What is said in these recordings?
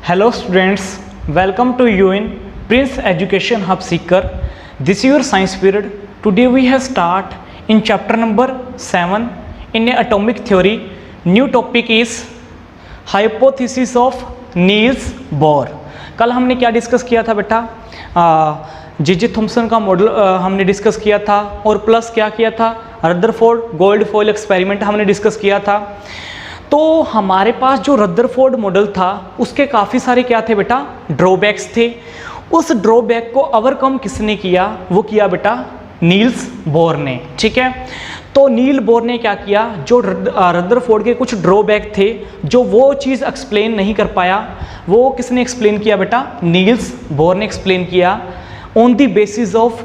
Hello students, welcome to you in Prince Education Hub Seeker. This is your science period. Today we have start in chapter number 7 in atomic theory. New topic is hypothesis of Niels Bohr. कल हमने क्या discuss किया था बेटा? J Thomson का model हमने discuss किया था और प्लस क्या किया था, रदरफोर्ड गोल्डफॉयल एक्सपेरिमेंट हमने डिस्कस किया था। तो हमारे पास जो रदरफोर्ड मॉडल था उसके काफ़ी सारे क्या थे बेटा, ड्रॉबैक्स थे। उस ड्रॉबैक को ओवरकम किसने किया, वो किया बेटा नील्स बोर ने। ठीक है, तो नील बोर ने क्या किया, जो रदरफोर्ड के कुछ ड्रॉबैक थे जो वो चीज़ एक्सप्लेन नहीं कर पाया, वो किसने एक्सप्लेन किया बेटा, नील्स बोर ने एक्सप्लेन किया on the basis of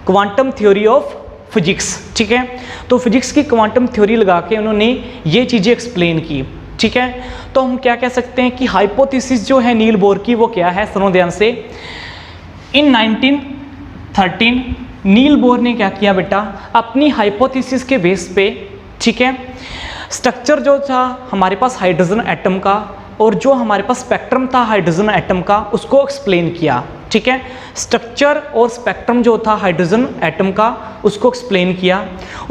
quantum theory of physics. ठीक है, तो फिजिक्स की क्वांटम थ्योरी लगा के उन्होंने ये चीज़ें एक्सप्लेन की। ठीक है, तो हम क्या कह सकते हैं कि हाइपोथेसिस जो है नील बोर की वो क्या है, सुनो ध्यान से। इन 1913 नील बोर ने क्या किया बेटा, अपनी हाइपोथेसिस के बेस पे, ठीक है, स्ट्रक्चर जो था हमारे पास हाइड्रोजन एटम का और जो हमारे पास स्पेक्ट्रम था हाइड्रोजन एटम का, उसको एक्सप्लेन किया। ठीक है, स्ट्रक्चर और स्पेक्ट्रम जो था हाइड्रोजन एटम का उसको एक्सप्लेन किया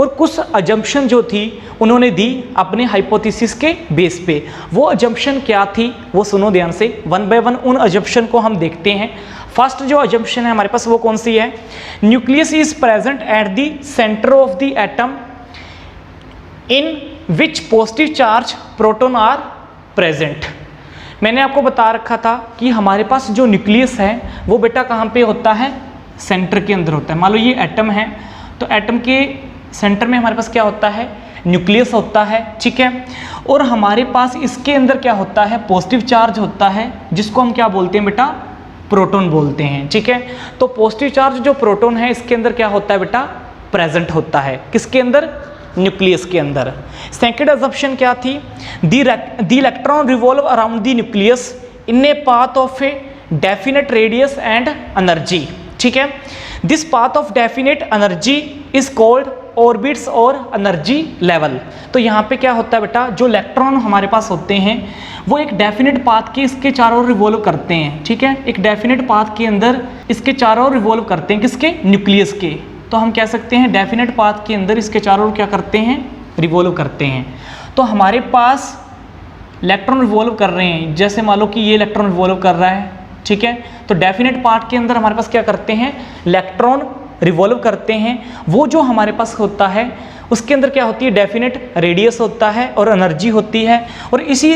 और कुछ अजम्पशन जो थी उन्होंने दी अपने हाइपोथेसिस के बेस पे। वो अजम्पशन क्या थी वो सुनो ध्यान से, वन बाय वन उन अजम्पशन को हम देखते हैं। फर्स्ट जो अजम्पशन है हमारे पास वो कौन सी है, nucleus is present at the centre of the atom in which positive charge proton are present. मैंने आपको बता रखा था कि हमारे पास जो न्यूक्लियस है वो बेटा कहाँ पे होता है, सेंटर के अंदर होता है। मान लो ये एटम है तो एटम के सेंटर में हमारे पास क्या होता है, न्यूक्लियस होता है। ठीक है, और हमारे पास इसके अंदर क्या होता है, पॉजिटिव चार्ज होता है जिसको हम क्या बोलते हैं बेटा, प्रोटॉन बोलते हैं। ठीक है, तो पॉजिटिव चार्ज जो प्रोटॉन है इसके अंदर क्या होता है बेटा, प्रेजेंट होता है। किसके अंदर, न्यूक्लियस के अंदर। सेकंड असम्पशन क्या थी, the electron revolve around the nucleus in a path of a definite radius and energy. ठीक है, this path of definite energy is called orbits और एनर्जी लेवल। तो यहाँ पे क्या होता है बेटा, जो इलेक्ट्रॉन हमारे पास होते हैं वो एक डेफिनेट पाथ के इसके चारों ओर रिवॉल्व करते हैं। ठीक है, एक डेफिनेट पाथ के अंदर इसके चारों ओर रिवॉल्व करते हैं, किसके, न्यूक्लियस के। तो हम कह सकते हैं डेफिनेट पाथ के अंदर इसके चारों ओर क्या करते हैं, रिवॉल्व करते हैं। तो हमारे पास इलेक्ट्रॉन रिवॉल्व कर रहे हैं, जैसे मान लो कि ये इलेक्ट्रॉन रिवॉल्व कर रहा है। ठीक है, तो डेफिनेट पार्ट के अंदर हमारे पास क्या करते हैं, इलेक्ट्रॉन रिवॉल्व करते हैं। वो जो हमारे पास होता है उसके अंदर क्या होती है, डेफिनेट रेडियस होता है और एनर्जी होती है। और इसी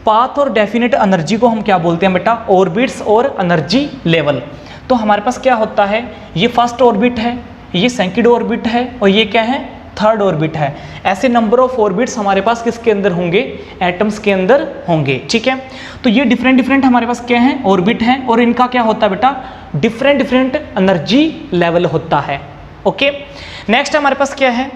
पाथ और डेफिनेट एनर्जी को हम क्या बोलते हैं बेटा, ऑर्बिट्स और एनर्जी लेवल। तो हमारे पास क्या होता है, ये फर्स्ट ऑर्बिट है, ये सेकंड ऑर्बिट है और ये क्या है, थर्ड ऑर्बिट है। ऐसे नंबर ऑफ ऑर्बिट्स हमारे पास किसके अंदर होंगे, एटम्स के अंदर होंगे। ठीक है, तो ये डिफरेंट डिफरेंट हमारे पास क्या है, ऑर्बिट हैं और इनका क्या होता है बेटा, डिफरेंट डिफरेंट एनर्जी लेवल होता है। ओके, नेक्स्ट हमारे पास क्या है,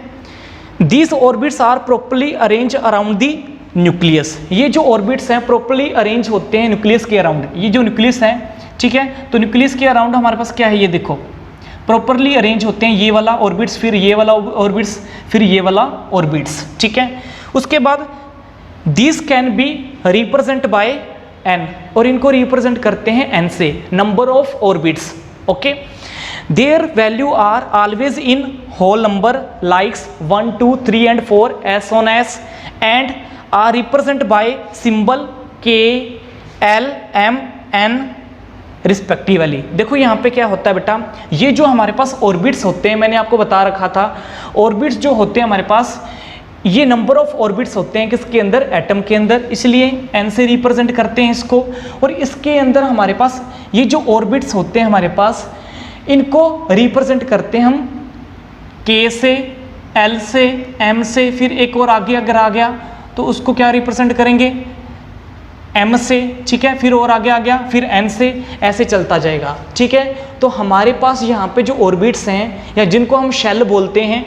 these orbits are properly arrange around the nucleus. ये जो ऑर्बिट्स हैं प्रॉपर्ली अरेंज होते हैं न्यूक्लियस के अराउंड। ये जो न्यूक्लियस है, ठीक है, तो न्यूक्लियस के अराउंड हमारे पास क्या है, ये देखो प्रॉपर्ली अरेंज होते हैं, ये वाला ऑर्बिट्स, फिर ये वाला ऑर्बिट्स, फिर ये वाला ऑर्बिट्स। ठीक है, उसके बाद this can be represent by n, और इनको रिप्रेजेंट करते हैं एन से, number of orbits. Okay, their value are always in whole number likes 1 2 3 and 4 as on as and are represent by symbol K L M N respectively. देखो यहाँ पे क्या होता है बेटा, ये जो हमारे पास ऑर्बिट्स होते हैं, मैंने आपको बता रखा था ऑर्बिट्स जो होते हैं हमारे पास, ये नंबर ऑफ ऑर्बिट्स होते हैं किसके अंदर, एटम के अंदर, इसलिए एन से रिप्रेजेंट करते हैं इसको। और इसके अंदर हमारे पास ये जो ऑर्बिट्स होते हैं हमारे पास, इनको रिप्रेजेंट करते हैं हम के से, एल से, एम से, फिर एक और आगे अगर आ गया तो उसको क्या रिप्रेजेंट करेंगे, एम से। ठीक है, फिर और आगे आ गया, फिर एन से, ऐसे चलता जाएगा। ठीक है, तो हमारे पास यहाँ पे जो ऑर्बिट्स हैं या जिनको हम शेल बोलते हैं,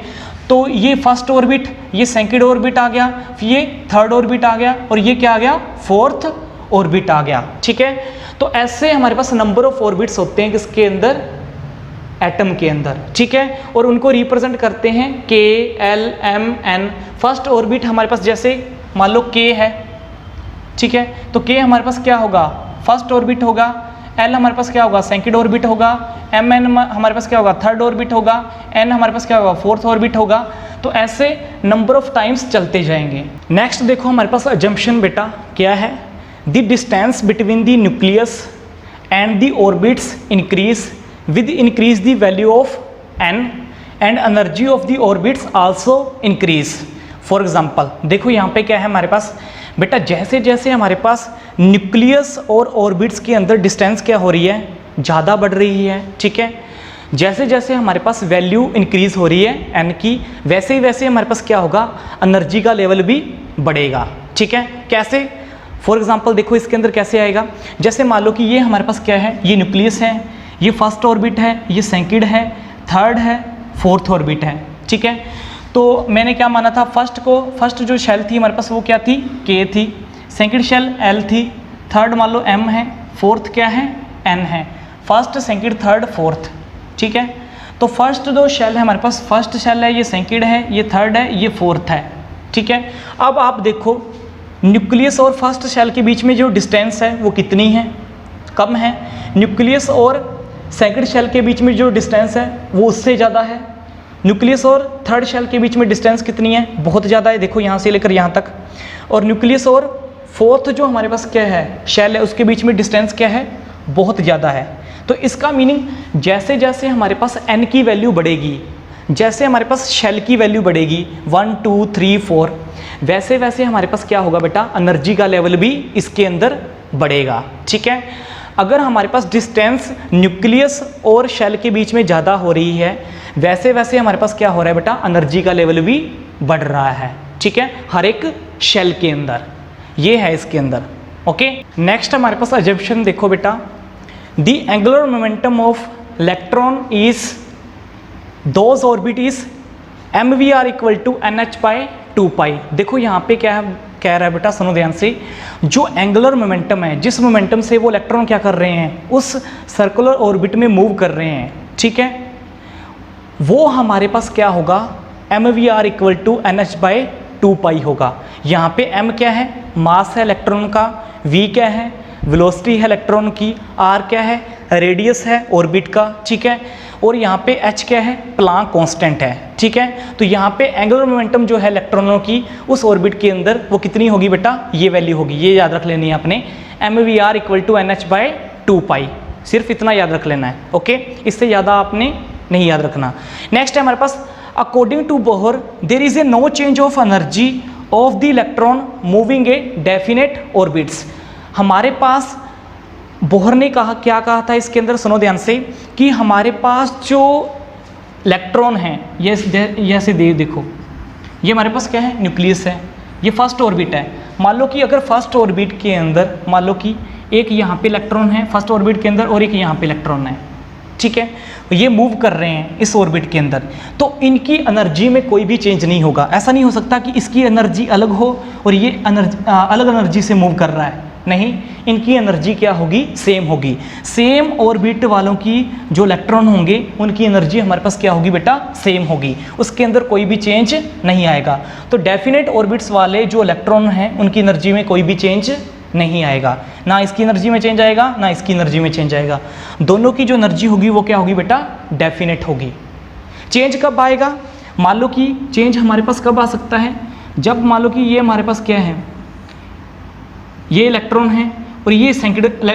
तो ये फर्स्ट ऑर्बिट, ये सेकंड ऑर्बिट आ गया, फिर ये थर्ड ऑर्बिट आ गया और ये क्या आ गया, फोर्थ ऑर्बिट आ गया। ठीक है, तो ऐसे हमारे पास नंबर ऑफ ऑर्बिट्स होते हैं किसके अंदर, एटम के अंदर। ठीक है, और उनको रिप्रेजेंट करते हैं K L M N. First orbit हमारे पास जैसे मान लो के है, ठीक है, तो के हमारे पास क्या होगा, फर्स्ट ऑर्बिट होगा, एल हमारे पास क्या होगा सेकंड ऑर्बिट होगा, एम एन हमारे पास क्या होगा थर्ड ऑर्बिट होगा, एन हमारे पास क्या होगा फोर्थ ऑर्बिट होगा। तो ऐसे नंबर ऑफ टाइम्स चलते जाएंगे। नेक्स्ट देखो हमारे पास अजम्पशन बेटा क्या है, the distance between the nucleus and the orbits increase with increase the value of n and energy of the orbits also increase. For example देखो यहाँ पे क्या है हमारे पास बेटा, जैसे जैसे हमारे पास न्यूक्लियस और ऑर्बिट्स के अंदर डिस्टेंस क्या हो रही है, ज़्यादा बढ़ रही है, ठीक है। जैसे जैसे हमारे पास वैल्यू इंक्रीज हो रही है एन की, वैसे ही वैसे हमारे पास क्या होगा, एनर्जी का लेवल भी बढ़ेगा, ठीक है। कैसे, फॉर एग्जांपल देखो इसके अंदर कैसे आएगा, जैसे मान लो कि ये हमारे पास क्या है, ये न्यूक्लियस है, ये फर्स्ट ऑर्बिट है, ये सेकंड है, थर्ड है, फोर्थ ऑर्बिट है, ठीक है। तो मैंने क्या माना था, फर्स्ट जो शेल थी हमारे पास वो क्या थी, के थी, सेकंड शेल एल थी, थर्ड मान लो एम है, फोर्थ क्या है, एन है, फर्स्ट सेकंड थर्ड फोर्थ, ठीक है। तो फर्स्ट जो शेल है हमारे पास, फर्स्ट शेल है, ये सेकंड है, ये थर्ड है, ये फोर्थ है, ठीक है। अब आप देखो न्यूक्लियस और फर्स्ट शेल के बीच में जो डिस्टेंस है वो कितनी है, कम है। न्यूक्लियस और सेकंड शेल के बीच में जो डिस्टेंस है वो उससे ज़्यादा है। न्यूक्लियस और थर्ड शेल के बीच में डिस्टेंस कितनी है, बहुत ज़्यादा है, देखो यहाँ से लेकर यहाँ तक। और न्यूक्लियस और फोर्थ जो हमारे पास क्या है शेल है, उसके बीच में डिस्टेंस क्या है, बहुत ज़्यादा है। तो इसका मीनिंग जैसे जैसे हमारे पास एन की वैल्यू बढ़ेगी, जैसे हमारे पास शेल की वैल्यू बढ़ेगी 1 2 3 4, वैसे वैसे हमारे पास क्या होगा बेटा, एनर्जी का लेवल भी इसके अंदर बढ़ेगा, ठीक है। अगर हमारे पास डिस्टेंस न्यूक्लियस और शेल के बीच में ज़्यादा हो रही है, वैसे वैसे हमारे पास क्या हो रहा है बेटा, एनर्जी का लेवल भी बढ़ रहा है, ठीक है, हर एक शेल के अंदर। ये है इसके अंदर, ओके। नेक्स्ट हमारे पास अजम्पशन देखो बेटा, the angular momentum of electron is those orbit is mvr equal to nh/2π। देखो यहाँ पे क्या कह रहा है बेटा, सुनो ध्यान से, जो एंगुलर मोमेंटम है, जिस मोमेंटम से वो इलेक्ट्रॉन क्या कर रहे हैं, उस सर्कुलर ऑर्बिट में मूव कर रहे हैं, ठीक है, वो हमारे पास क्या होगा, mvr इक्वल टू nh/2π होगा। यहाँ पे m क्या है, मास है इलेक्ट्रॉन का, v क्या है, वेलोसिटी है इलेक्ट्रॉन की, r क्या है, रेडियस है ऑर्बिट का, ठीक है, और यहाँ पे h क्या है, प्लांक कांस्टेंट है, ठीक है। तो यहाँ पे एंगुलर मोमेंटम जो है इलेक्ट्रॉनों की उस ऑर्बिट के अंदर वो कितनी होगी बेटा, ये वैल्यू होगी, ये याद रख लेनी है आपने, mvr इक्वल टू nh/2π, सिर्फ इतना याद रख लेना है, ओके। इससे ज़्यादा आपने नहीं याद रखना। नेक्स्ट है हमारे पास, according to Bohr there is a no change of energy of the electron moving a definite orbits. हमारे पास बोहर ने कहा, क्या कहा था इसके अंदर, सुनो ध्यान से, कि हमारे पास जो इलेक्ट्रॉन है, ये ऐसे देखो, ये हमारे पास क्या है, न्यूक्लियस है, ये फर्स्ट ऑर्बिट है। मान लो कि अगर फर्स्ट ऑर्बिट के अंदर मान लो कि एक यहाँ पे इलेक्ट्रॉन है फर्स्ट ऑर्बिट के अंदर और एक यहाँ पे इलेक्ट्रॉन है, ठीक है, ये मूव कर रहे हैं इस ऑर्बिट के अंदर, तो इनकी एनर्जी में कोई भी चेंज नहीं होगा। ऐसा नहीं हो सकता कि इसकी एनर्जी अलग हो और ये अलग एनर्जी से मूव कर रहा है, नहीं, इनकी एनर्जी क्या होगी, सेम होगी। सेम ऑर्बिट वालों की जो इलेक्ट्रॉन होंगे उनकी एनर्जी हमारे पास क्या होगी बेटा, सेम होगी, उसके अंदर कोई भी चेंज नहीं आएगा। तो डेफिनेट ऑर्बिट्स वाले जो इलेक्ट्रॉन हैं उनकी एनर्जी में कोई भी चेंज नहीं आएगा, ना इसकी एनर्जी में चेंज आएगा ना इसकी एनर्जी में चेंज आएगा। दोनों की जो एनर्जी होगी वो क्या होगी बेटा, डेफिनेट होगी। चेंज कब आएगा, मान लो कि चेंज हमारे पास कब आ सकता है, जब मान लो कि ये हमारे पास क्या है, ये इलेक्ट्रॉन है और ये सेकंड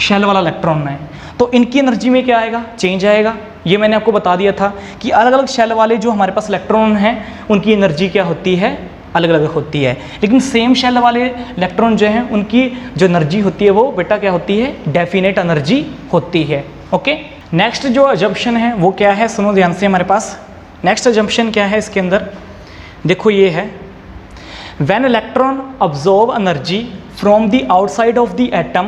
शेल वाला इलेक्ट्रॉन है, तो इनकी एनर्जी में क्या आएगा, चेंज आएगा। ये मैंने आपको बता दिया था कि अलग अलग शेल वाले जो हमारे पास इलेक्ट्रॉन हैं उनकी एनर्जी क्या होती है, अलग अलग होती है, लेकिन सेम शेल वाले इलेक्ट्रॉन जो हैं उनकी जो एनर्जी होती है वो बेटा क्या होती है, डेफिनेट एनर्जी होती है, ओके। नेक्स्ट जो अजम्पशन है वो क्या है, सुनो ध्यान से, हमारे पास नेक्स्ट अजम्पशन क्या है इसके अंदर, देखो ये है, when electron absorb energy from the outside of the atom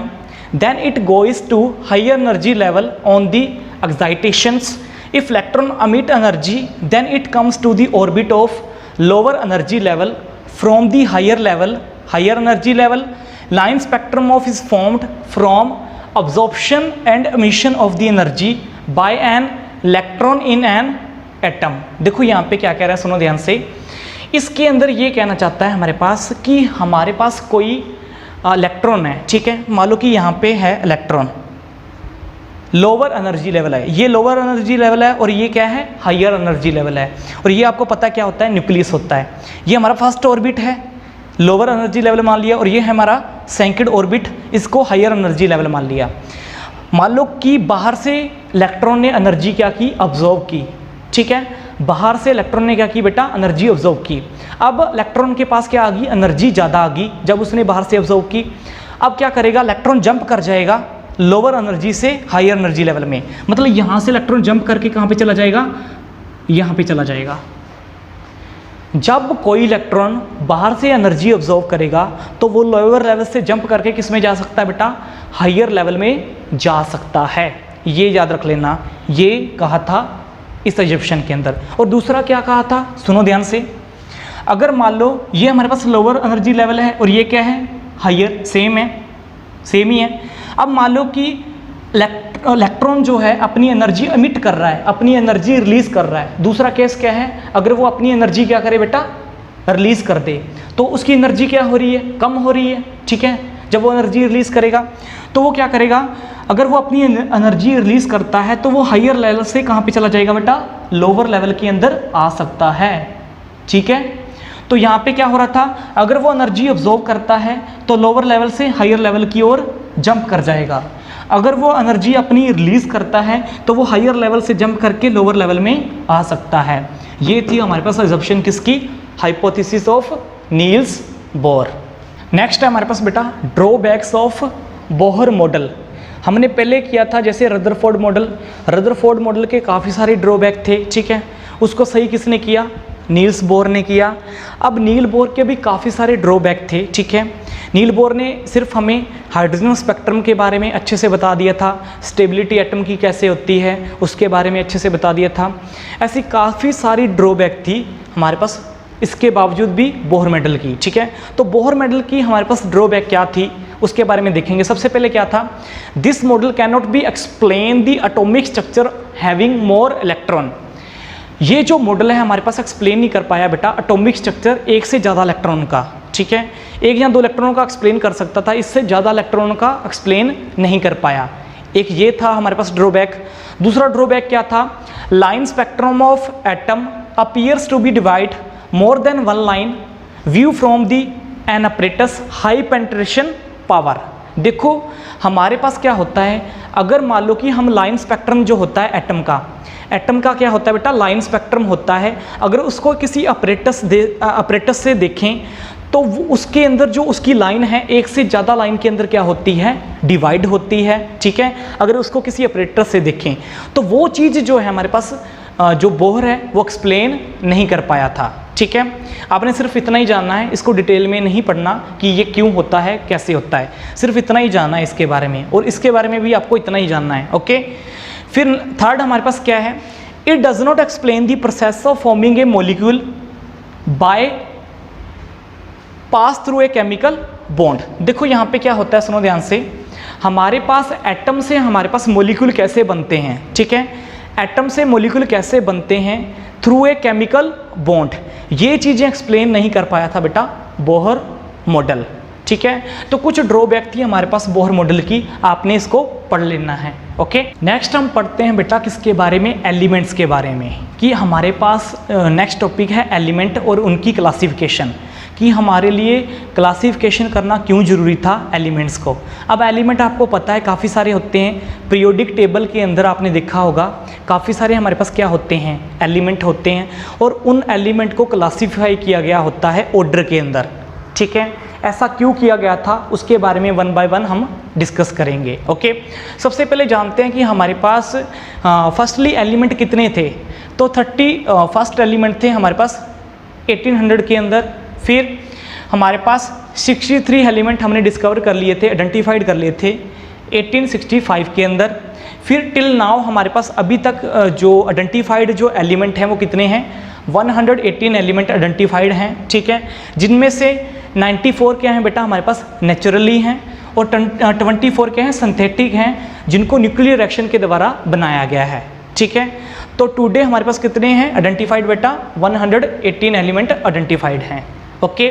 then it goes to higher energy level on the excitations. If electron emit energy then it comes to the orbit of lower energy level from the higher energy level. Line spectrum of is formed from absorption and emission of the energy by an electron in an atom. देखो यहाँ पे क्या कह रहा है, सुनो ध्यान से, इसके अंदर ये कहना चाहता है हमारे पास कि हमारे पास कोई इलेक्ट्रॉन है, ठीक है, मान लो कि यहाँ पे है इलेक्ट्रॉन, लोअर एनर्जी लेवल है, ये लोअर एनर्जी लेवल है और ये क्या है, हायर एनर्जी लेवल है। और ये आपको पता क्या होता है, न्यूक्लियस होता है। ये हमारा फर्स्ट ऑर्बिट है, लोअर एनर्जी लेवल मान लिया, और ये है हमारा सेकंड ऑर्बिट, इसको हायर एनर्जी लेवल मान लिया। मान लो कि बाहर से इलेक्ट्रॉन ने एनर्जी क्या की, ऑब्जॉर्व की, ठीक है, बाहर से इलेक्ट्रॉन ने क्या की बेटा, एनर्जी ऑब्जॉर्व की। अब इलेक्ट्रॉन के पास क्या आ गई, एनर्जी ज़्यादा आ गई जब उसने बाहर से ऑब्जॉर्व की। अब क्या करेगा, इलेक्ट्रॉन जंप कर जाएगा लोअर एनर्जी से हायर एनर्जी लेवल में, मतलब यहाँ से इलेक्ट्रॉन जंप करके कहाँ पे चला जाएगा, यहाँ पे चला जाएगा। जब कोई इलेक्ट्रॉन बाहर से एनर्जी ऑब्जॉर्व करेगा तो वो लोअर लेवल से जंप करके किस में जा सकता है बेटा, हायर लेवल में जा सकता है। ये याद रख लेना, ये कहा था इस एजम्पशन के अंदर। और दूसरा क्या कहा था, सुनो ध्यान से, अगर मान लो ये हमारे पास लोअर एनर्जी लेवल है और ये क्या है, हायर, सेम है, सेम ही है। अब मान लो कि इलेक्ट्रॉन जो है अपनी एनर्जी एमिट कर रहा है, अपनी एनर्जी रिलीज कर रहा है। दूसरा केस क्या है, अगर वो अपनी एनर्जी क्या करे बेटा, रिलीज कर दे, तो उसकी एनर्जी क्या हो रही है, कम हो रही है, ठीक है। जब वो एनर्जी रिलीज करेगा तो वो क्या करेगा, अगर वो अपनी एनर्जी रिलीज करता है तो वो हायर लेवल से कहाँ पे चला जाएगा बेटा, लोअर लेवल के अंदर आ सकता है, ठीक है। तो यहाँ पे क्या हो रहा था, अगर वो एनर्जी ऑब्जॉर्व करता है तो लोअर लेवल से हायर लेवल की ओर जंप कर जाएगा। अगर वो एनर्जी अपनी रिलीज करता है तो वो हायर लेवल से जंप करके लोअर लेवल में आ सकता है। ये थी हमारे पास अजम्पशन किसकी, hypothesis of Niels Bohr. Next है हमारे पास बेटा ड्रॉबैक्स ऑफ बोहर मॉडल। हमने पहले किया था जैसे रदरफोर्ड मॉडल, रदरफोर्ड मॉडल के काफ़ी सारे ड्रॉबैक थे, ठीक है, उसको सही किसने किया, नील्स बोर ने किया। अब नील बोर के भी काफ़ी सारे ड्रॉबैक थे, ठीक है। नील बोर ने सिर्फ हमें हाइड्रोजन स्पेक्ट्रम के बारे में अच्छे से बता दिया था, स्टेबिलिटी एटम की कैसे होती है उसके बारे में अच्छे से बता दिया था। ऐसी काफ़ी सारी ड्रॉबैक थी हमारे पास, इसके बावजूद भी बोहर मेडल की, ठीक है। तो बोहर मेडल की हमारे पास ड्रॉबैक क्या थी उसके बारे में देखेंगे। सबसे पहले क्या था, this model can not be explain the atomic structure having more electron. ये जो मॉडल है हमारे पास एक्सप्लेन नहीं कर पाया बेटा एटॉमिक स्ट्रक्चर एक से ज़्यादा इलेक्ट्रॉन का, ठीक है। एक या दो इलेक्ट्रॉनों का एक्सप्लेन कर सकता था, इससे ज़्यादा इलेक्ट्रॉनों का एक्सप्लेन नहीं कर पाया। एक ये था हमारे पास ड्रॉबैक। दूसरा ड्रॉबैक क्या था, line spectrum of atom appears to be divide more than one line view from the an apparatus high penetration power. देखो हमारे पास क्या होता है, अगर मान लो कि हम लाइन स्पेक्ट्रम जो होता है एटम का क्या होता है बेटा, लाइन स्पेक्ट्रम होता है। अगर उसको किसी अपरेटस से देखें तो उसके अंदर जो उसकी लाइन है एक से ज़्यादा लाइन के अंदर क्या होती है, डिवाइड होती है, ठीक है। अगर उसको किसी अपरेटस से देखें तो वो चीज़ जो है हमारे पास जो बोहर है वो एक्सप्लेन नहीं कर पाया था, ठीक है। आपने सिर्फ इतना ही जानना है, इसको डिटेल में नहीं पढ़ना कि ये क्यों होता है कैसे होता है, सिर्फ इतना ही जानना है इसके बारे में, और इसके बारे में भी आपको इतना ही जानना है, ओके। फिर थर्ड हमारे पास क्या है, it does not explain the process of forming a molecule by pass through a chemical bond. देखो यहाँ पे क्या होता है, सुनो ध्यान से, हमारे पास एटम से हमारे पास मॉलिक्यूल कैसे बनते हैं, ठीक है। एटम से मॉलिक्यूल कैसे बनते हैं, थ्रू ए केमिकल बॉन्ड। ये चीज़ें एक्सप्लेन नहीं कर पाया था बेटा बोहर मॉडल, ठीक है। तो कुछ ड्रॉबैक थी हमारे पास बोहर मॉडल की, आपने इसको पढ़ लेना है, ओके। नेक्स्ट हम पढ़ते हैं बेटा किसके बारे में, एलिमेंट्स के बारे में, कि हमारे पास नेक्स्ट टॉपिक है एलिमेंट और उनकी क्लासिफिकेशन, कि हमारे लिए क्लासिफिकेशन करना क्यों ज़रूरी था एलिमेंट्स को। अब एलिमेंट आपको पता है काफ़ी सारे होते हैं, पीरियोडिक टेबल के अंदर आपने देखा होगा काफ़ी सारे हमारे पास क्या होते हैं, एलिमेंट होते हैं, और उन एलिमेंट को क्लासीफाई किया गया होता है ऑर्डर के अंदर, ठीक है। ऐसा क्यों किया गया था उसके बारे में वन बाय वन हम डिस्कस करेंगे, ओके। सबसे पहले जानते हैं कि हमारे पास फर्स्टली एलिमेंट कितने थे, तो 30 फर्स्ट एलिमेंट थे हमारे पास 1800 के अंदर। फिर हमारे पास 63 एलिमेंट हमने डिस्कवर कर लिए थे, आइडेंटिफाइड कर लिए थे 1865 के अंदर। फिर टिल नाउ हमारे पास अभी तक जो आइडेंटिफाइड जो एलिमेंट हैं वो कितने हैं, 118 एलिमेंट आइडेंटिफाइड हैं, ठीक है। जिनमें से 94 क्या हैं बेटा हमारे पास नेचुरली हैं, और 24 क्या हैं सिंथेटिक हैं, जिनको न्यूक्लियर रिएक्शन के द्वारा बनाया गया है, ठीक है। तो टुडे हमारे पास कितने हैं आइडेंटिफाइड बेटा, 118 एलिमेंट आइडेंटिफाइड हैं, ओके।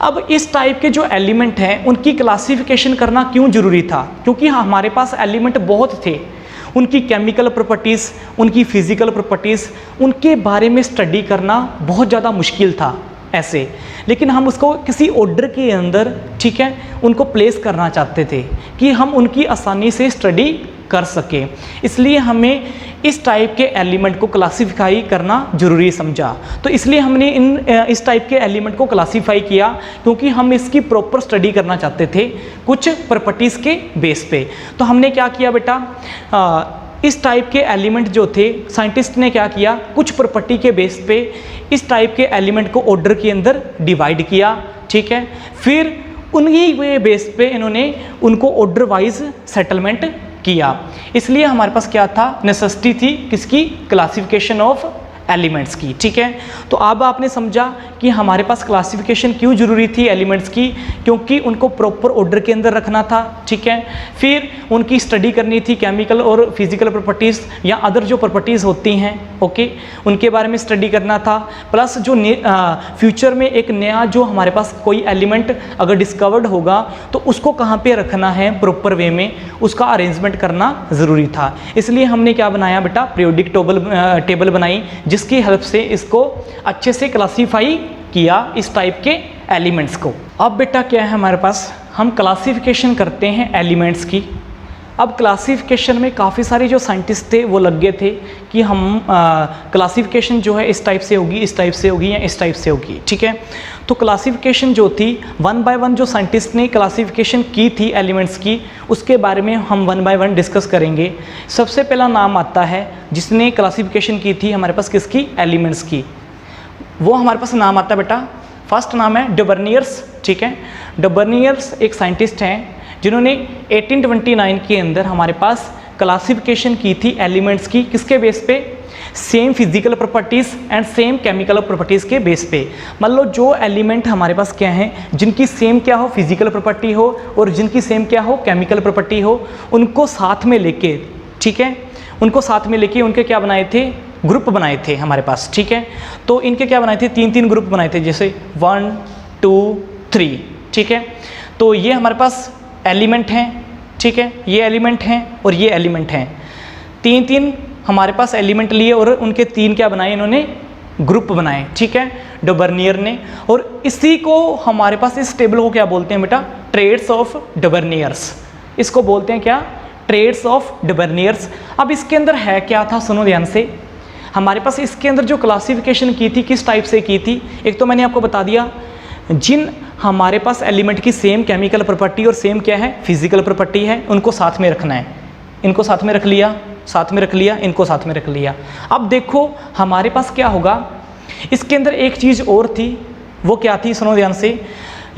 अब इस टाइप के जो एलिमेंट हैं उनकी क्लासिफिकेशन करना क्यों ज़रूरी था? क्योंकि हमारे पास एलिमेंट बहुत थे, उनकी केमिकल प्रॉपर्टीज़, उनकी फिजिकल प्रॉपर्टीज़, उनके बारे में स्टडी करना बहुत ज़्यादा मुश्किल था ऐसे, लेकिन हम उसको किसी ऑर्डर के अंदर, ठीक है, उनको प्लेस करना चाहते थे कि हम उनकी आसानी से स्टडी कर सकें। इसलिए हमें इस टाइप के एलिमेंट को क्लासिफाई करना ज़रूरी समझा। तो इसलिए हमने इस टाइप के एलिमेंट को क्लासिफाई किया, क्योंकि हम इसकी प्रॉपर स्टडी करना चाहते थे कुछ प्रॉपर्टीज़ के बेस पे। तो हमने क्या किया बेटा, इस टाइप के एलिमेंट जो थे, साइंटिस्ट ने क्या किया, कुछ प्रॉपर्टी के बेस पे इस टाइप के एलिमेंट को ऑर्डर के अंदर डिवाइड किया, ठीक है। फिर उन्हीं बेस पे इन्होंने उनको ऑर्डर वाइज सेटलमेंट किया। इसलिए हमारे पास क्या था, नेसेसिटी थी किसकी, क्लासिफिकेशन ऑफ एलिमेंट्स की, ठीक है। तो अब आपने समझा कि हमारे पास क्लासिफिकेशन क्यों ज़रूरी थी एलिमेंट्स की, क्योंकि उनको प्रॉपर ऑर्डर के अंदर रखना था, ठीक है। फिर उनकी स्टडी करनी थी, केमिकल और फिजिकल प्रॉपर्टीज़ या अदर जो प्रॉपर्टीज़ होती हैं, ओके, उनके बारे में स्टडी करना था। प्लस जो फ्यूचर में एक नया जो हमारे पास कोई एलिमेंट अगर डिस्कवर्ड होगा तो उसको कहाँ पे रखना है प्रॉपर वे में, उसका अरेंजमेंट करना ज़रूरी था। इसलिए हमने क्या बनाया बेटा, पीरियोडिक टेबल बनाई, जिसकी हेल्प से इसको अच्छे से क्लासीफाई किया इस टाइप के एलिमेंट्स को। अब बेटा क्या है हमारे पास, हम क्लासिफिकेशन करते हैं एलिमेंट्स की। अब क्लासिफिकेशन में काफ़ी सारे जो साइंटिस्ट थे वो लग गए थे कि हम क्लासिफिकेशन जो है इस टाइप से होगी, इस टाइप से होगी या इस टाइप से होगी, ठीक है। तो क्लासिफिकेशन जो थी वन बाय वन जो साइंटिस्ट ने क्लासिफिकेशन की थी एलिमेंट्स की, उसके बारे में हम वन बाय वन डिस्कस करेंगे। सबसे पहला नाम आता है जिसने क्लासिफिकेशन की थी हमारे पास किसकी, एलिमेंट्स की। वो हमारे पास नाम आता है बेटा, फर्स्ट नाम है डे बर्नियर्स, ठीक है। डे बर्नियर्स एक साइंटिस्ट हैं जिन्होंने 1829 के अंदर हमारे पास क्लासिफिकेशन की थी एलिमेंट्स की, किसके बेस पे, same physical properties and same chemical properties के बेस पे। मान लो जो एलिमेंट हमारे पास क्या हैं, जिनकी सेम क्या हो फिजिकल प्रॉपर्टी हो और जिनकी सेम क्या हो केमिकल प्रॉपर्टी हो, उनको साथ में लेके, ठीक है, उनको साथ में लेके उनके क्या बनाए थे, ग्रुप बनाए थे हमारे पास, ठीक है। तो इनके क्या बनाए थे, तीन तीन ग्रुप बनाए थे, जैसे 1 2 3, ठीक है। तो ये हमारे पास एलिमेंट हैं, ठीक है, ये एलिमेंट हैं और ये एलिमेंट हैं, तीन तीन हमारे पास एलिमेंट लिए और उनके तीन क्या बनाए, इन्होंने ग्रुप बनाए, ठीक है, डे बर्नियर ने। और इसी को हमारे पास इस टेबल को क्या बोलते हैं बेटा, ट्रेड्स ऑफ डे बर्नियर्स। इसको बोलते हैं क्या, ट्रेड्स ऑफ डे बर्नियर्स। अब इसके अंदर है क्या था, सुनो ध्यान से। हमारे पास इसके अंदर जो क्लासिफिकेशन की थी किस टाइप से की थी, एक तो मैंने आपको बता दिया, जिन हमारे पास एलिमेंट की सेम केमिकल प्रॉपर्टी और सेम क्या है फिजिकल प्रॉपर्टी है, उनको साथ में रखना है। इनको साथ में रख लिया, साथ में रख लिया, इनको साथ में रख लिया। अब देखो हमारे पास क्या होगा, इसके अंदर एक चीज़ और थी, वो क्या थी, सुनो ध्यान से।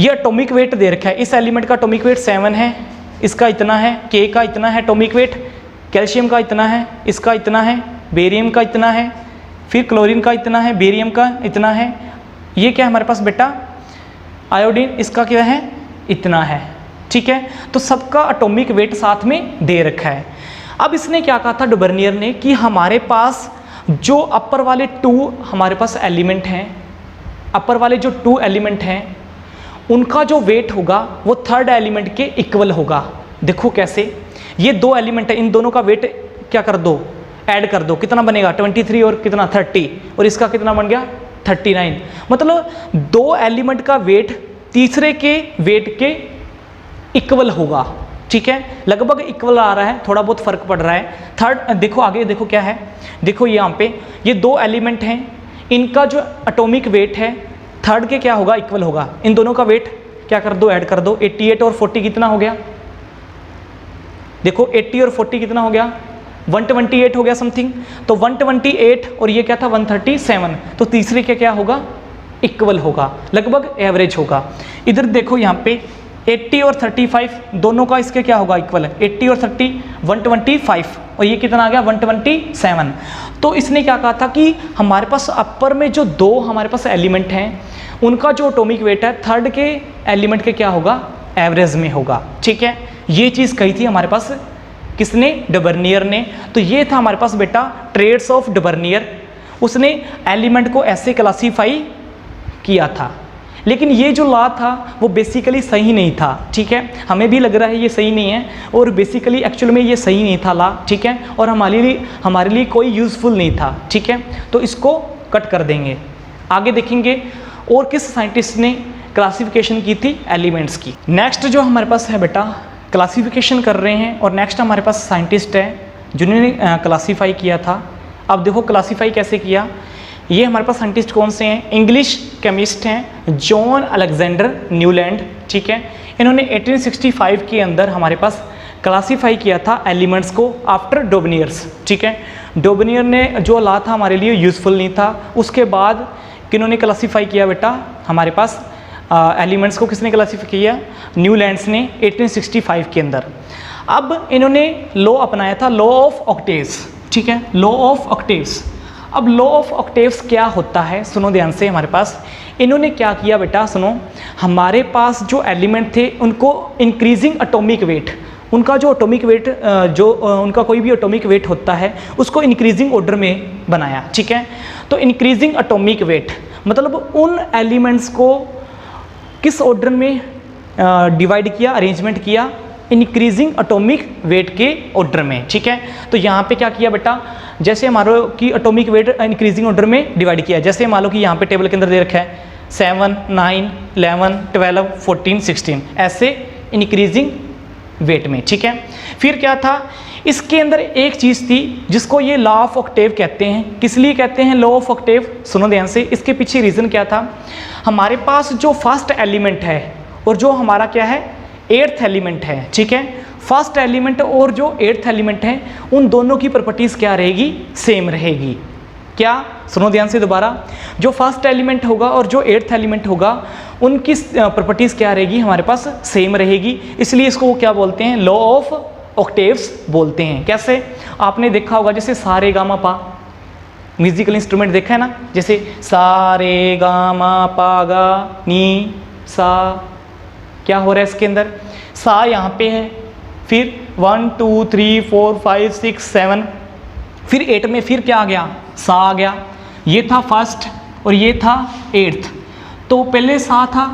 ये एटॉमिक वेट दे रखा है, इस एलिमेंट का एटॉमिक वेट 7 है, इसका इतना है, के का इतना है एटॉमिक वेट, कैल्शियम का इतना है, इसका इतना है, बेरियम का इतना है, फिर क्लोरीन का इतना है, बेरियम का इतना है, ये क्या है हमारे पास बेटा, आयोडीन, इसका क्या है, इतना है, ठीक है। तो सबका एटॉमिक वेट साथ में दे रखा है। अब इसने क्या कहा था डे बर्नियर ने कि हमारे पास जो अपर वाले 2 हमारे पास एलिमेंट हैं, अपर वाले जो 2 एलिमेंट हैं, उनका जो वेट होगा वो थर्ड एलिमेंट के इक्वल होगा। देखो कैसे, ये 2 एलिमेंट है, इन दोनों का वेट क्या कर दो, ऐड कर दो, कितना बनेगा 23 और कितना 30, और इसका कितना बन गया 39। मतलब 2 एलिमेंट का वेट तीसरे के वेट के इक्वल होगा, ठीक है, लगभग इक्वल आ रहा है, थोड़ा बहुत फर्क पड़ रहा है। थर्ड देखो आगे, देखो क्या है, देखो यहाँ पे ये 2 एलिमेंट हैं, इनका जो एटॉमिक वेट है थर्ड के क्या होगा, इक्वल होगा। इन दोनों का वेट क्या कर दो, ऐड कर दो, 88 और 40 कितना हो गया, देखो 80 और 40 कितना हो गया, 128 हो गया समथिंग। तो 128 और ये क्या था 137, तो तीसरे के क्या होगा, इक्वल होगा, लगभग एवरेज होगा। इधर देखो यहाँ पे 80 और 35 दोनों का इसके क्या होगा, इक्वल है, 80 और 30 125, और ये कितना आ गया 127। तो इसने क्या कहा था कि हमारे पास अपर में जो 2 हमारे पास एलिमेंट हैं, उनका जो एटॉमिक वेट है थर्ड के एलिमेंट के क्या होगा, एवरेज में होगा, ठीक है। ये चीज़ कही थी हमारे पास किसने, डे बर्नियर ने। तो ये था हमारे पास बेटा ट्रेड्स ऑफ डे बर्नियर। उसने एलिमेंट को ऐसे क्लासीफाई किया था। लेकिन ये जो लॉ था वो बेसिकली सही नहीं था, ठीक है। हमें भी लग रहा है ये सही नहीं है और बेसिकली एक्चुअल में ये सही नहीं था लॉ, ठीक है, और हमारे लिए कोई यूज़फुल नहीं था, ठीक है। तो इसको कट कर देंगे। आगे देखेंगे और किस साइंटिस्ट ने क्लासिफिकेशन की थी एलिमेंट्स की। नेक्स्ट जो हमारे पास है बेटा क्लासिफिकेशन कर रहे हैं और नेक्स्ट हमारे पास साइंटिस्ट है जिन्होंने क्लासीफाई किया था। अब देखो क्लासीफाई कैसे किया। ये हमारे पास साइंटिस्ट कौन से हैं, इंग्लिश केमिस्ट हैं जॉन अलेक्जेंडर न्यूलैंड, ठीक है। इन्होंने 1865 के अंदर हमारे पास क्लासीफाई किया था एलिमेंट्स को आफ्टर डोबनियर्स, ठीक है। डोबनियर ने जो लॉ था हमारे लिए यूज़फुल नहीं था। उसके बाद किन्होंने क्लासीफाई किया बेटा हमारे पास एलिमेंट्स को, किसने क्लासीफाई किया, न्यूलैंड्स ने 1865 के अंदर। अब इन्होंने लॉ अपनाया था लॉ ऑफ ऑक्टेव्स, ठीक है, लॉ ऑफ ऑक्टेव्स। अब लॉ ऑफ ऑक्टेव्स क्या होता है, सुनो ध्यान से। हमारे पास इन्होंने क्या किया बेटा, सुनो, हमारे पास जो एलिमेंट थे उनको इंक्रीजिंग एटॉमिक वेट, उनका जो एटॉमिक वेट उनका कोई भी एटॉमिक वेट होता है उसको इंक्रीजिंग ऑर्डर में बनाया, ठीक है। तो इंक्रीजिंग एटॉमिक वेट मतलब उन एलिमेंट्स को किस ऑर्डर में डिवाइड किया, अरेंजमेंट किया, इंक्रीजिंग एटॉमिक वेट के ऑर्डर में, ठीक है। तो यहाँ पे क्या किया बेटा, जैसे मान लो कि एटॉमिक वेट इंक्रीजिंग ऑर्डर में डिवाइड किया। जैसे मान लो कि यहाँ पे टेबल के अंदर दे रखा है 7, 9, 11, 12, 14, 16 ऐसे इंक्रीजिंग वेट में, ठीक है। फिर क्या था, इसके अंदर एक चीज़ थी जिसको ये लॉ ऑफ ऑक्टेव कहते हैं। किस लिए कहते हैं लॉ ऑफ ऑक्टेव, सुनो ध्यान से। इसके पीछे रीज़न क्या था, हमारे पास जो फर्स्ट एलिमेंट है और जो हमारा क्या है एट्थ एलिमेंट है, ठीक है। फर्स्ट एलिमेंट और जो एट्थ एलिमेंट है उन दोनों की प्रॉपर्टीज़ क्या रहेगी, सेम रहेगी। क्या, सुनो ध्यान से दोबारा, जो फर्स्ट एलिमेंट होगा और जो एट्थ एलिमेंट होगा उनकी प्रॉपर्टीज़ क्या रहेगी, हमारे पास सेम रहेगी। इसलिए इसको क्या बोलते हैं, लॉ ऑफ ऑक्टेव्स बोलते हैं। कैसे, आपने देखा होगा जैसे सारे गामा पा, म्यूजिकल इंस्ट्रूमेंट देखा है ना, जैसे सारे गामा पा गा नी सा, क्या हो रहा है इसके अंदर, सा यहाँ पे है, फिर 1 2 3 4 5 6 7, फिर 8 में फिर क्या आ गया, सा आ गया। ये था फर्स्ट और ये था एट्थ। तो पहले सा था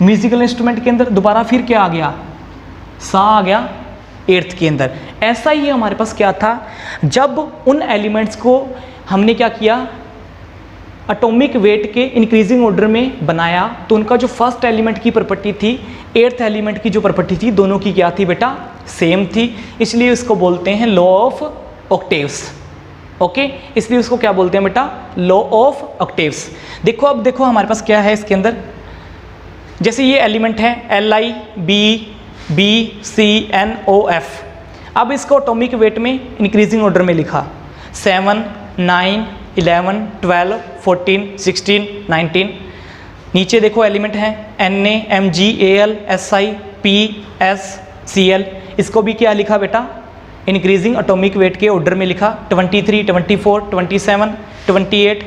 म्यूजिकल इंस्ट्रूमेंट के अंदर, दोबारा फिर क्या आ गया, सा आ गया एट्थ के अंदर। ऐसा ही हमारे पास क्या था, जब उन एलिमेंट्स को हमने क्या किया, एटॉमिक वेट के इंक्रीजिंग ऑर्डर में बनाया, तो उनका जो फर्स्ट एलिमेंट की प्रॉपर्टी थी, एट्थ एलिमेंट की जो प्रॉपर्टी थी, दोनों की क्या थी बेटा, सेम थी। इसलिए इसको बोलते हैं लॉ ऑफ ऑक्टेव्स, ओके। इसलिए उसको क्या बोलते हैं बेटा, लॉ ऑफ ऑक्टेव्स। देखो अब देखो हमारे पास क्या है इसके अंदर, जैसे ये एलिमेंट है Li B C N O F। अब इसको एटॉमिक वेट में इंक्रीजिंग ऑर्डर में लिखा, 7 9 11 12 14 16 19। नीचे देखो एलिमेंट हैं Na Mg Al Si P S Cl। इसको भी क्या लिखा बेटा, इंक्रीजिंग एटॉमिक वेट के ऑर्डर में लिखा, 23 24 27 28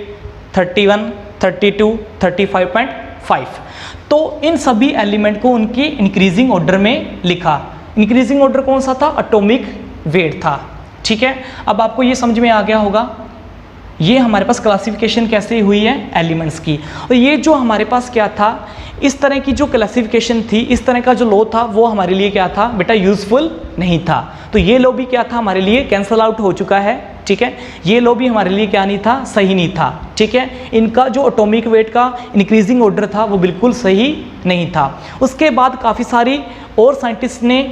31 32 35.5। तो इन सभी एलिमेंट को उनके इंक्रीजिंग ऑर्डर में लिखा। इंक्रीजिंग ऑर्डर कौन सा था, एटॉमिक वेट था, ठीक है। अब आपको ये समझ में आ गया होगा ये हमारे पास क्लासिफिकेशन कैसे हुई है एलिमेंट्स की। और ये जो हमारे पास क्या था, इस तरह की जो क्लासिफिकेशन थी, इस तरह का जो लॉ था, वो हमारे लिए क्या था बेटा, यूज़फुल नहीं था। तो ये लॉ भी क्या था, हमारे लिए कैंसल आउट हो चुका है, ठीक है। ये लॉ भी हमारे लिए क्या नहीं था, सही नहीं था, ठीक है। इनका जो एटॉमिक वेट का इंक्रीजिंग ऑर्डर था वो बिल्कुल सही नहीं था। उसके बाद काफ़ी सारी और साइंटिस्ट ने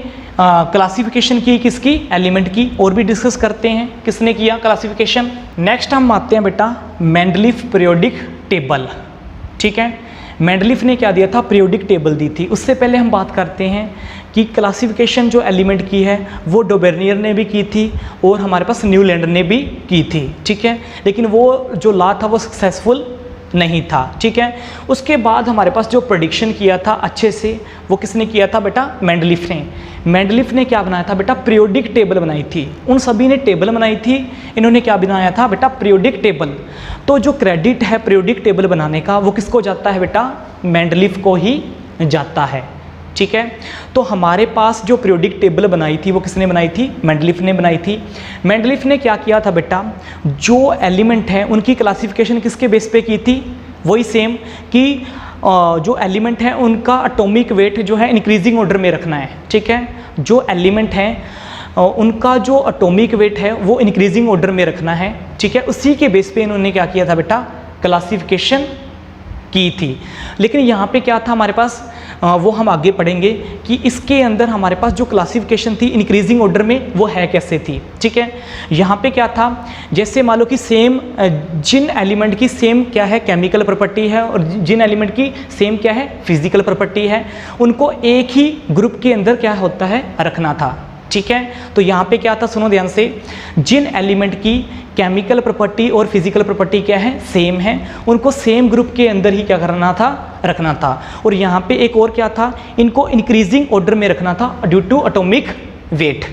क्लासिफिकेशन की, किसकी, एलिमेंट की, और भी डिस्कस करते हैं किसने किया क्लासिफिकेशन। नेक्स्ट हम आते हैं बेटा मेंडलीफ पीरियोडिक टेबल, ठीक है। मेंडलीफ ने क्या दिया था, पीरियोडिक टेबल दी थी। उससे पहले हम बात करते हैं कि क्लासिफिकेशन जो एलिमेंट की है वो डोबेर्नियर ने भी की थी और हमारे पास न्यूलैंड ने भी की थी, ठीक है। लेकिन वो जो लॉ था वो सक्सेसफुल नहीं था, ठीक है। उसके बाद हमारे पास जो प्रेडिक्शन किया था अच्छे से, वो किसने किया था बेटा, मेंडलीफ ने। मेंडलीफ ने क्या बनाया था बेटा, पीरियोडिक टेबल बनाई थी। उन सभी ने टेबल बनाई थी, इन्होंने क्या बनाया था बेटा, पीरियोडिक टेबल। तो जो क्रेडिट है पीरियोडिक टेबल बनाने का वो किसको जाता है बेटा, मेंडलीफ को ही जाता है, ठीक है। तो हमारे पास जो पीरियोडिक टेबल बनाई थी वो किसने बनाई थी, मेंडलीफ ने बनाई थी। मेंडलीफ ने क्या किया था बेटा, जो एलिमेंट हैं उनकी क्लासिफिकेशन किसके बेस पे की थी, वही सेम कि जो एलिमेंट हैं उनका एटॉमिक वेट जो है इंक्रीजिंग ऑर्डर में रखना है, ठीक है। जो एलिमेंट हैं उनका जो एटॉमिक वेट है वो इंक्रीजिंग ऑर्डर में रखना है, ठीक है। उसी के बेस पे इन्होंने क्या किया था बेटा, क्लासिफिकेशन की थी। लेकिन यहाँ पे क्या था हमारे पास, वो हम आगे पढ़ेंगे कि इसके अंदर हमारे पास जो क्लासिफिकेशन थी इंक्रीजिंग ऑर्डर में वो है कैसे थी, ठीक है। यहाँ पे क्या था, जैसे मान लो कि सेम जिन एलिमेंट की सेम क्या है केमिकल प्रॉपर्टी है और जिन एलिमेंट की सेम क्या है फिजिकल प्रॉपर्टी है, उनको एक ही ग्रुप के अंदर क्या होता है रखना था, ठीक है। तो यहाँ पे क्या था, सुनो ध्यान से, जिन एलिमेंट की केमिकल प्रॉपर्टी और फिजिकल प्रॉपर्टी क्या है सेम है, उनको सेम ग्रुप के अंदर ही क्या करना था, रखना था। और यहाँ पे एक और क्या था, इनको इंक्रीजिंग ऑर्डर में रखना था ड्यू टू एटॉमिक वेट,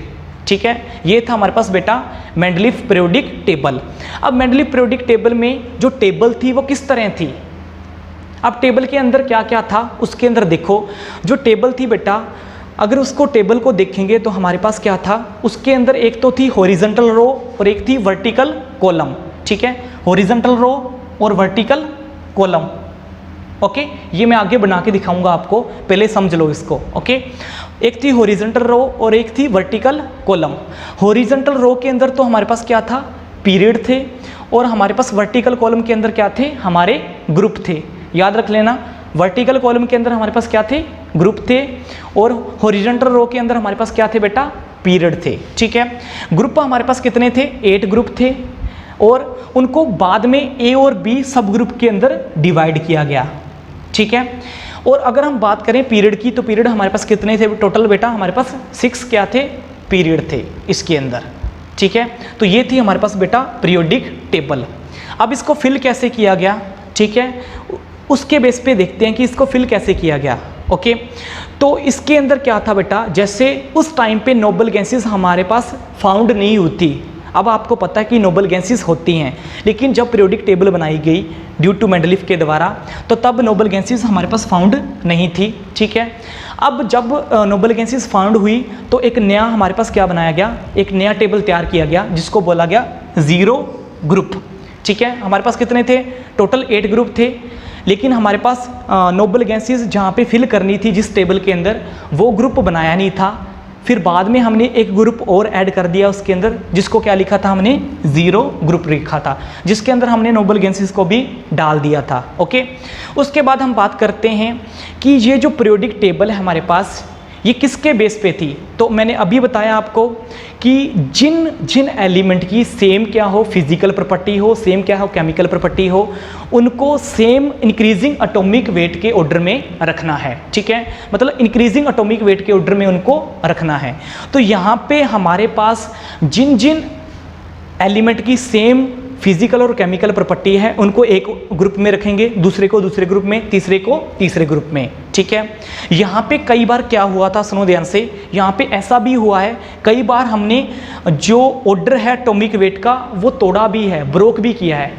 ठीक है। ये था हमारे पास बेटा मेंडलीफ पीरियोडिक टेबल। अब मेंडलीफ पीरियोडिक टेबल में जो टेबल थी वो किस तरह थी, अब टेबल के अंदर क्या क्या था उसके अंदर देखो। जो टेबल थी बेटा, अगर उसको टेबल को देखेंगे तो हमारे पास क्या था, उसके अंदर एक तो थी हॉरिजॉन्टल रो और एक थी वर्टिकल कॉलम, ठीक है। हॉरिजॉन्टल रो और वर्टिकल कॉलम, ओके। ये मैं आगे बना के दिखाऊंगा आपको, पहले समझ लो इसको, ओके। एक थी हॉरिजॉन्टल रो और एक थी वर्टिकल कॉलम। हॉरिजॉन्टल रो के अंदर तो हमारे पास क्या था, पीरियड थे, और हमारे पास वर्टिकल कॉलम के अंदर क्या थे, हमारे ग्रुप थे। याद रख लेना, वर्टिकल कॉलम के अंदर हमारे पास क्या थे, ग्रुप थे, और हॉरिजॉन्टल रो के अंदर हमारे पास क्या थे बेटा, पीरियड थे, ठीक है। ग्रुप हमारे पास कितने थे, 8 ग्रुप थे, और उनको बाद में ए और बी सब ग्रुप के अंदर डिवाइड किया गया, ठीक है। और अगर हम बात करें पीरियड की, तो पीरियड हमारे पास कितने थे टोटल बेटा, हमारे पास 6 क्या थे, पीरियड थे इसके अंदर, ठीक है। तो ये थी हमारे पास बेटा पीरियोडिक टेबल। अब इसको फिल कैसे किया गया, ठीक है, उसके बेस पे देखते हैं कि इसको फिल कैसे किया गया, ओके। तो इसके अंदर क्या था बेटा, जैसे उस टाइम पे नोबल गैसेस हमारे पास फाउंड नहीं होती। अब आपको पता है कि नोबल गैसेस होती हैं, लेकिन जब पीरियोडिक टेबल बनाई गई ड्यू टू मेंडलीफ के द्वारा, तो तब नोबल गैसेस हमारे पास फाउंड नहीं थी, ठीक है। अब जब नोबल गैसेस फाउंड हुई तो एक नया हमारे पास क्या बनाया गया, एक नया टेबल तैयार किया गया जिसको बोला गया जीरो ग्रुप, ठीक है। हमारे पास कितने थे, टोटल 8 ग्रुप थे, लेकिन हमारे पास नोबल गैसेस जहाँ पे फिल करनी थी जिस टेबल के अंदर, वो ग्रुप बनाया नहीं था। फिर बाद में हमने एक ग्रुप और ऐड कर दिया उसके अंदर, जिसको क्या लिखा था हमने, जीरो ग्रुप लिखा था, जिसके अंदर हमने नोबल गैसेस को भी डाल दिया था, ओके। उसके बाद हम बात करते हैं कि ये जो पीरियोडिक टेबल है हमारे पास, ये किसके बेस पे थी। तो मैंने अभी बताया आपको कि जिन जिन एलिमेंट की सेम क्या हो फिजिकल प्रॉपर्टी हो, सेम क्या हो केमिकल प्रॉपर्टी हो, उनको सेम इंक्रीजिंग एटॉमिक वेट के ऑर्डर में रखना है, ठीक है। मतलब इंक्रीजिंग एटॉमिक वेट के ऑर्डर में उनको रखना है। तो यहाँ पे हमारे पास जिन जिन एलिमेंट की सेम फिजिकल और केमिकल प्रॉपर्टी है उनको एक ग्रुप में रखेंगे, दूसरे को दूसरे ग्रुप में, तीसरे को तीसरे ग्रुप में, ठीक है। यहाँ पे कई बार क्या हुआ था, सुनो ध्यान से, यहाँ पे ऐसा भी हुआ है कई बार हमने जो ऑर्डर है एटॉमिक वेट का वो तोड़ा भी है, ब्रोक भी किया है।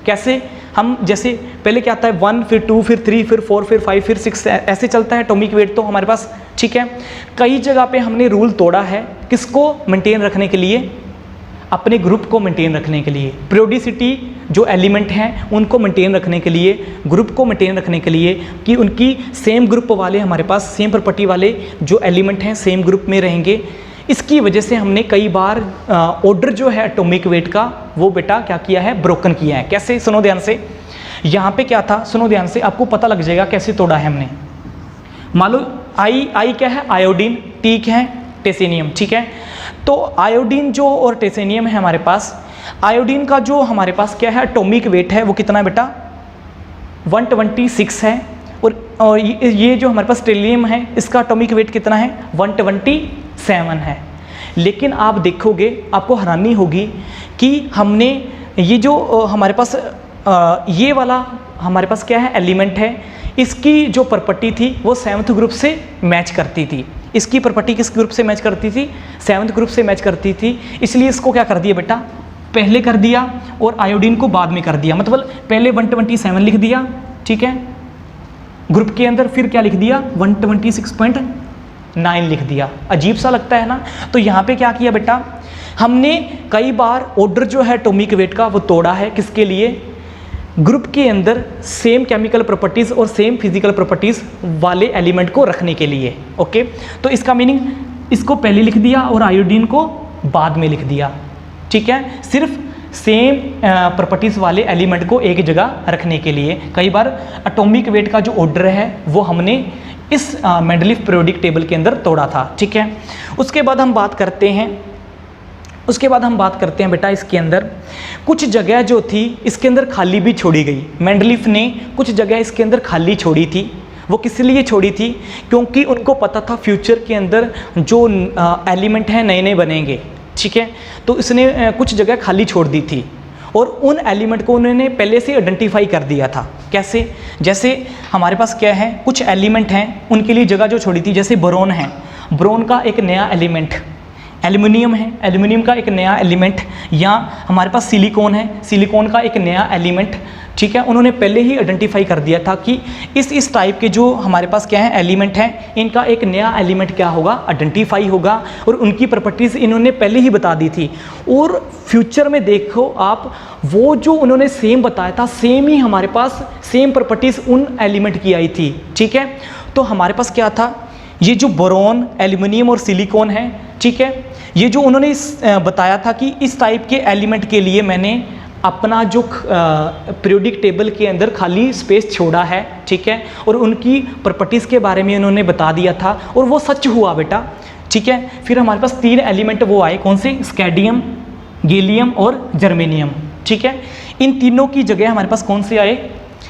कैसे, हम जैसे पहले क्या आता है 1 फिर 2 फिर 3 फिर 4 फिर 5 फिर 6 ऐसे चलता है एटॉमिक वेट तो हमारे पास, ठीक है। कई जगह पे हमने रूल तोड़ा है, किसको मेंटेन रखने के लिए, अपने ग्रुप को मेंटेन रखने के लिए। पीरियोडिसिटी जो एलिमेंट हैं उनको मेंटेन रखने के लिए, ग्रुप को मेंटेन रखने के लिए, कि उनकी सेम ग्रुप वाले हमारे पास सेम प्रॉपर्टी वाले जो एलिमेंट हैं सेम ग्रुप में रहेंगे। इसकी वजह से हमने कई बार ऑर्डर जो है एटॉमिक वेट का वो बेटा क्या किया है, ब्रोकन किया है। कैसे, सुनो ध्यान से, यहाँ पे क्या था, सुनो ध्यान से, आपको पता लग जाएगा कैसे तोड़ा है हमने। मान लो आई क्या है, आयोडीन, टी क्या है, टेसेनियम, ठीक है। तो आयोडीन जो और टेसेनियम है हमारे पास, आयोडीन का जो हमारे पास क्या है एटॉमिक वेट है वो कितना बेटा, 126 है, और ये जो हमारे पास टेलियम है इसका एटॉमिक वेट कितना है, 127 है। लेकिन आप देखोगे आपको हैरानी होगी कि हमने ये जो हमारे पास ये वाला हमारे पास क्या है एलिमेंट है, इसकी जो प्रॉपर्टी थी वो 7th ग्रुप से मैच करती थी। इसकी प्रॉपर्टी किस ग्रुप से मैच करती थी, 7th ग्रुप से मैच करती थी। इसलिए इसको क्या कर दिया बेटा, पहले कर दिया और आयोडीन को बाद में कर दिया। मतलब पहले 127 लिख दिया, ठीक है, ग्रुप के अंदर, फिर क्या लिख दिया 126.9 लिख दिया। अजीब सा लगता है ना। तो यहाँ पे क्या किया बेटा, हमने कई बार ऑर्डर जो है एटॉमिक वेट का वो तोड़ा है, किसके लिए, ग्रुप के अंदर सेम केमिकल प्रॉपर्टीज़ और सेम फिजिकल प्रॉपर्टीज़ वाले एलिमेंट को रखने के लिए। ओके, तो इसका मीनिंग इसको पहले लिख दिया और आयोडीन को बाद में लिख दिया। ठीक है, सिर्फ सेम प्रॉपर्टीज़ वाले एलिमेंट को एक जगह रखने के लिए। कई बार एटॉमिक वेट का जो ऑर्डर है वो हमने इस मेंडलीफ पीरियोडिक टेबल के अंदर तोड़ा था। ठीक है, उसके बाद हम बात करते हैं बेटा, इसके अंदर कुछ जगह जो थी इसके अंदर खाली भी छोड़ी गई। मेंडलीफ ने कुछ जगह इसके अंदर खाली छोड़ी थी। वो किस लिए छोड़ी थी? क्योंकि उनको पता था फ्यूचर के अंदर जो एलिमेंट हैं नए नए बनेंगे। ठीक है, तो इसने कुछ जगह खाली छोड़ दी थी और उन एलिमेंट को उन्होंने पहले से आइडेंटिफाई कर दिया था। कैसे? जैसे हमारे पास क्या है, कुछ एलिमेंट हैं उनके लिए जगह जो छोड़ी थी, जैसे बोरोन है, बोरोन का एक नया एलिमेंट, एल्यूमिनियम है, एल्यूमिनियम का एक नया एलिमेंट, या हमारे पास सिलिकॉन है, सिलिकॉन का एक नया एलिमेंट। ठीक है, उन्होंने पहले ही आइडेंटिफाई कर दिया था कि इस टाइप के जो हमारे पास क्या है एलिमेंट हैं, इनका एक नया एलिमेंट क्या होगा, आइडेंटिफाई होगा, और उनकी प्रॉपर्टीज़ इन्होंने पहले ही बता दी थी। और फ्यूचर में देखो आप, वो जो उन्होंने सेम बताया था, सेम ही हमारे पास सेम प्रॉपर्टीज़ उन एलिमेंट की आई थी। ठीक है, तो हमारे पास क्या था, ये जो बोरोन, एल्यूमिनियम और सिलिकॉन है, ठीक है, ये जो उन्होंने बताया था कि इस टाइप के एलिमेंट के लिए मैंने अपना जो पीरियोडिक टेबल के अंदर खाली स्पेस छोड़ा है। ठीक है, और उनकी प्रॉपर्टीज़ के बारे में उन्होंने बता दिया था और वो सच हुआ बेटा। ठीक है, फिर हमारे पास 3 एलिमेंट वो आए, कौन से? स्कैडियम, गैलियम और जर्मेनियम। ठीक है, इन तीनों की जगह हमारे पास कौन से आए?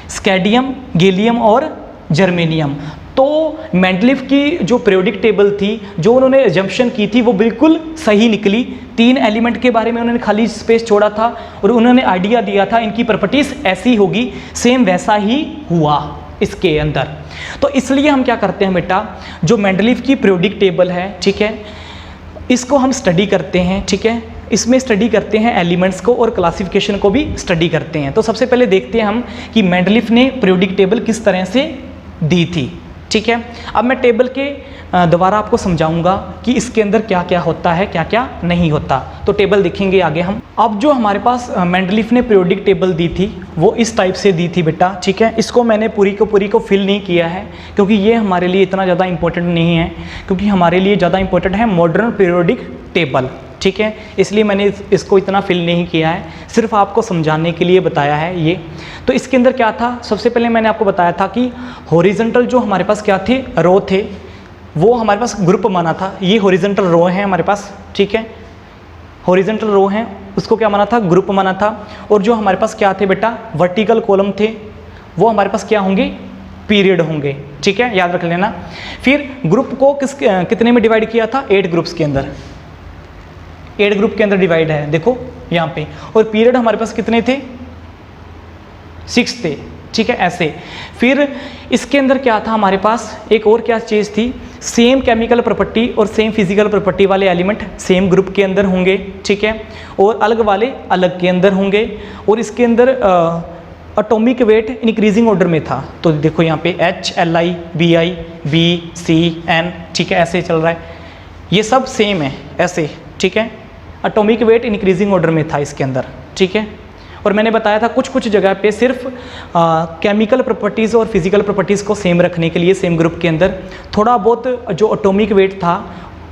स्कैडियम, गैलियम और जर्मेनियम। तो मेंडलीफ की जो पीरियोडिक टेबल थी, जो उन्होंने एजम्पशन की थी, वो बिल्कुल सही निकली। 3 एलिमेंट के बारे में उन्होंने खाली स्पेस छोड़ा था और उन्होंने आइडिया दिया था इनकी प्रॉपर्टीज़ ऐसी होगी, सेम वैसा ही हुआ इसके अंदर। तो इसलिए हम क्या करते हैं बेटा, जो मेंडलीफ की पीरियोडिक टेबल है, ठीक है, इसको हम स्टडी करते हैं। ठीक है, इसमें स्टडी करते हैं एलिमेंट्स को और क्लासिफिकेशन को भी स्टडी करते हैं। तो सबसे पहले देखते हैं हम कि मेंडलीफ ने पीरियोडिक टेबल किस तरह से दी थी। ठीक है, अब मैं टेबल के दोबारा आपको समझाऊंगा कि इसके अंदर क्या क्या होता है, क्या क्या नहीं होता। तो टेबल देखेंगे आगे हम। अब जो हमारे पास मेंडलीफ ने पीरियोडिक टेबल दी थी वो इस टाइप से दी थी बेटा। ठीक है, इसको मैंने पूरी को फिल नहीं किया है क्योंकि ये हमारे लिए इतना ज़्यादा इंपॉर्टेंट नहीं है, क्योंकि हमारे लिए ज़्यादा इंपॉर्टेंट है मॉडर्न पीरियोडिक टेबल। ठीक है, इसलिए मैंने इसको इतना फिल नहीं किया है, सिर्फ आपको समझाने के लिए बताया है ये। तो इसके अंदर क्या था, सबसे पहले मैंने आपको बताया था कि हॉरिजॉन्टल जो हमारे पास क्या थे, रो थे, वो हमारे पास ग्रुप माना था। ये हॉरिजॉन्टल रो है हमारे पास। ठीक है, हॉरिजॉन्टल रो हैं, उसको क्या माना था, ग्रुप माना था। और जो हमारे पास क्या थे बेटा, वर्टिकल कॉलम थे, वो हमारे पास क्या होंगे, पीरियड होंगे। ठीक है, याद रख लेना। फिर ग्रुप को कितने में डिवाइड किया था, 8 ग्रुप्स के अंदर, 8 ग्रुप के अंदर डिवाइड है, देखो यहाँ पे। और पीरियड हमारे पास कितने थे, 6 थे। ठीक है, ऐसे। फिर इसके अंदर क्या था हमारे पास, एक और क्या चीज़ थी, सेम केमिकल प्रॉपर्टी और सेम फिजिकल प्रॉपर्टी वाले एलिमेंट सेम ग्रुप के अंदर होंगे। ठीक है, और अलग वाले अलग के अंदर होंगे। और इसके अंदर एटॉमिक वेट इंक्रीजिंग ऑर्डर में था। तो देखो यहाँ पे H, Li, Bi, B, C, N, ठीक है, ऐसे चल रहा है, ये सब सेम है ऐसे। ठीक है, एटॉमिक वेट इंक्रीजिंग ऑर्डर में था इसके अंदर। ठीक है, और मैंने बताया था कुछ जगह पे सिर्फ केमिकल प्रॉपर्टीज़ और फिजिकल प्रॉपर्टीज़ को सेम रखने के लिए सेम ग्रुप के अंदर थोड़ा बहुत जो एटॉमिक वेट था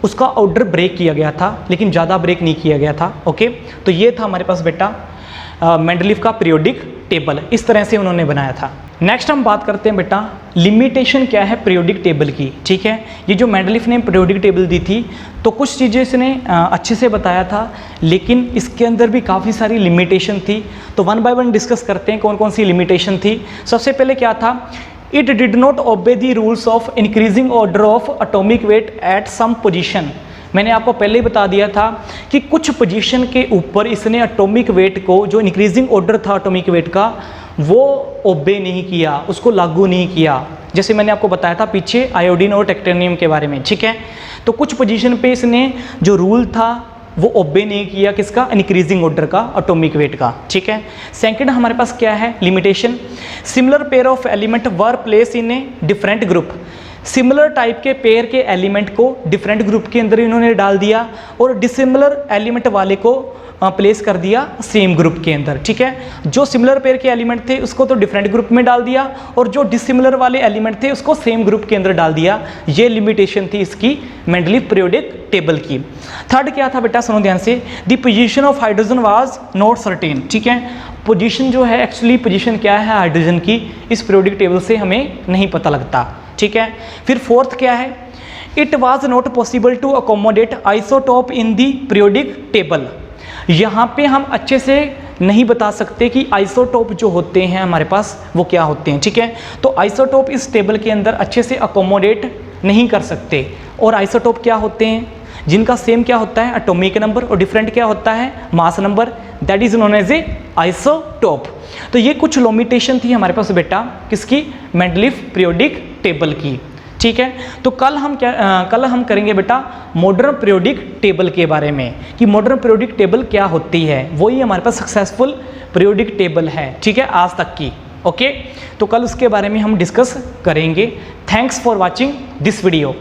उसका ऑर्डर ब्रेक किया गया था, लेकिन ज़्यादा ब्रेक नहीं किया गया था। ओके, तो ये था हमारे पास बेटा मेंडलीफ का पीरियोडिक टेबल, इस तरह से उन्होंने बनाया था। नेक्स्ट हम बात करते हैं बेटा लिमिटेशन क्या है पीरियोडिक टेबल की। ठीक है, ये जो मेंडलीफ ने पीरियोडिक टेबल दी थी तो कुछ चीज़ें इसने अच्छे से बताया था, लेकिन इसके अंदर भी काफ़ी सारी लिमिटेशन थी। तो 1 बाय 1 डिस्कस करते हैं कौन कौन सी लिमिटेशन थी। सबसे पहले क्या था, it did not obey the rules of increasing order of atomic weight at some position. मैंने आपको पहले ही बता दिया था कि कुछ पोजीशन के ऊपर इसने एटॉमिक वेट को, जो इंक्रीजिंग ऑर्डर था एटॉमिक वेट का, वो ओबे नहीं किया, उसको लागू नहीं किया। जैसे मैंने आपको बताया था पीछे आयोडीन और टेक्टेनियम के बारे में। ठीक है, तो कुछ पोजीशन पे इसने जो रूल था वो ओबे नहीं किया, किसका, इंक्रीजिंग ऑर्डर का, एटॉमिक वेट का। ठीक है, सेकंड हमारे पास क्या है limitation, similar pair of element were place in a different group. Similar type के पेयर के एलिमेंट को डिफरेंट ग्रुप के अंदर इन्होंने डाल दिया और डिसिमिलर एलिमेंट वाले को प्लेस कर दिया सेम ग्रुप के अंदर, ठीक है। जो सिमिलर पेयर के एलिमेंट थे उसको तो डिफरेंट ग्रुप में डाल दिया और जो डिसिमिलर वाले एलिमेंट थे उसको सेम ग्रुप के अंदर डाल दिया। ये लिमिटेशन थी इसकी मेंडलीव पीरियोडिक टेबल की। थर्ड क्या था बेटा, सुनो ध्यान से, the position of hydrogen was not certain, ठीक है। पोजीशन जो है, एक्चुअली पोजीशन क्या है हाइड्रोजन की, इस पीरियोडिक टेबल से हमें नहीं पता लगता, ठीक है। फिर फोर्थ क्या है, it was not possible to accommodate isotope in the periodic table. यहाँ पे हम अच्छे से नहीं बता सकते कि आइसोटोप जो होते हैं हमारे पास वो क्या होते हैं, ठीक है। तो आइसोटोप इस टेबल के अंदर अच्छे से अकोमोडेट नहीं कर सकते। और आइसोटोप क्या होते हैं, जिनका सेम क्या होता है एटॉमिक नंबर और डिफरेंट क्या होता है mass number, that is known as a isotope. तो ये कुछ लिमिटेशन थी हमारे पास बेटा किसकी, मेंडलीव पीरियोडिक टेबल की, ठीक है। तो कल हम करेंगे बेटा मॉडर्न पीरियोडिक टेबल के बारे में कि मॉडर्न पीरियोडिक टेबल क्या होती है। वही हमारे पास सक्सेसफुल पीरियोडिक टेबल है, ठीक है, आज तक की। ओके, तो कल उसके बारे में हम डिस्कस करेंगे। Thanks for watching this video.